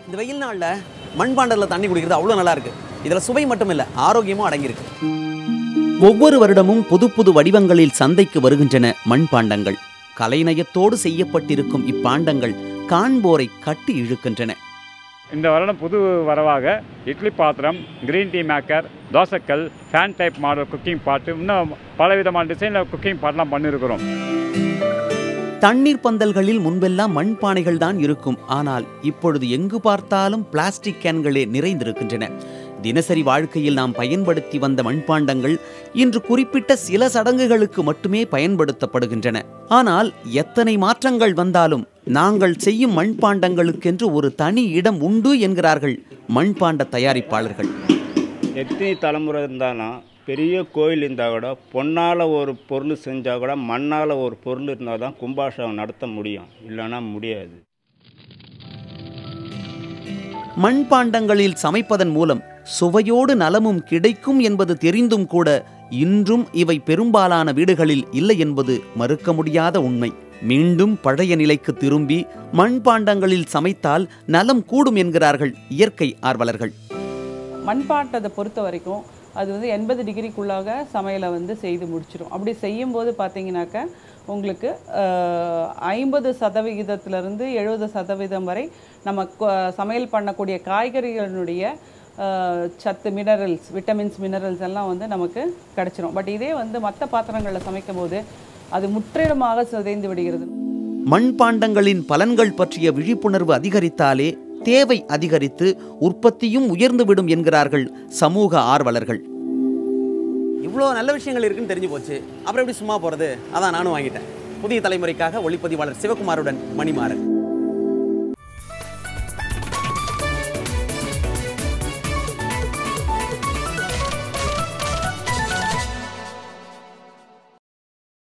இந்த வெயில் நாளில் மண்பாண்டத்தில் தண்ணி குடிக்கிறது அவ்வளோ நல்லா இருக்கு. இதில் சுவை மட்டும் இல்லை, ஆரோக்கியமும் அடங்கியிருக்கு. ஒவ்வொரு வருடமும் புது புது வடிவங்களில் சந்தைக்கு வருகின்றன மண்பாண்டங்கள். கலைநயத்தோடு செய்யப்பட்டிருக்கும் இப்பாண்டங்கள் காண்போரை கட்டி இழுக்கின்றன. இந்த வருடம் புது வரவாக இட்லி பாத்திரம், கிரீன் டீ மேக்கர், தோசைக்கல், ஃபேன் டைப் மாடல் குக்கிங் பாட்டு, இன்னும் பலவிதமான டிசைனில் குக்கிங் பாட்டெலாம் பண்ணியிருக்கிறோம். தண்ணீர் பந்தல்களில் முன்பெல்லாம் மண்பானைகள் தான் இருக்கும். ஆனால் இப்பொழுது எங்கு பார்த்தாலும் பிளாஸ்டிக் கேன்களே நிறைந்திருக்கின்றன. தினசரி வாழ்க்கையில் நாம் பயன்படுத்தி வந்த மண்பாண்டங்கள் இன்று குறிப்பிட்ட சில சடங்குகளுக்கு மட்டுமே பயன்படுத்தப்படுகின்றன. ஆனால் எத்தனை மாற்றங்கள் வந்தாலும் நாங்கள் செய்யும் மண்பாண்டங்களுக்கென்று ஒரு தனி இடம் உண்டு என்கிறார்கள் மண்பாண்ட தயாரிப்பாளர்கள். எத்தனை தலைமுறை இருந்தாலும் பெரிய கோயில் இருந்தால் கூட பொன்னால் ஒரு பொருள் செஞ்சால் கூட மண்ணால் ஒரு பொருள் இருந்தால் தான் கும்பாபிஷேகம் நடத்த முடியும், இல்லைன்னா முடியாது. மண்பாண்டங்களில் சமைப்பதன் மூலம் சுவையோடு நலமும் கிடைக்கும் என்பது தெரிந்தும் கூட இன்றும் இவை பெரும்பாலான வீடுகளில் இல்லை என்பது மறுக்க முடியாத உண்மை. மீண்டும் பழைய நிலைக்கு திரும்பி மண்பாண்டங்களில் சமைத்தால் நலம் கூடும் என்கிறார்கள் இயற்கை ஆர்வலர்கள். மண்பாண்டத்தை பொறுத்த வரைக்கும் அது 80 டிகிரிக்குள்ளாக சமையலை செய்து முடிச்சிடும். அப்படி செய்யும்போது பார்த்தீங்கன்னாக்க உங்களுக்கு 50% 70% வரை நம்ம சமையல் பண்ணக்கூடிய காய்கறிகளுடைய சத்து, மினரல்ஸ், விட்டமின்ஸ், மினரல்ஸ் எல்லாம் நமக்கு கிடச்சிரும். பட் இதே மற்ற பாத்திரங்களில் சமைக்கும் போது அது முற்றிலுமாக சிதைந்து விடுகிறது. மண்பாண்டங்களின் பலன்கள் பற்றிய விழிப்புணர்வு அதிகரித்தாலே தேவை அதிகரித்து உற்பத்தியும் உயர்ந்துவிடும் என்கிறார்கள் சமூக ஆர்வலர்கள். இவ்வளோ நல்ல விஷயங்கள் இருக்குன்னு தெரிஞ்சு போச்சு, அப்புறம் எப்படி சும்மா போகிறது? அதான் நானும் வாங்கிட்டேன். புதிய தலைமுறைக்காக ஒளிப்பதிவாளர் சிவகுமாருடன் மணிமாறன்.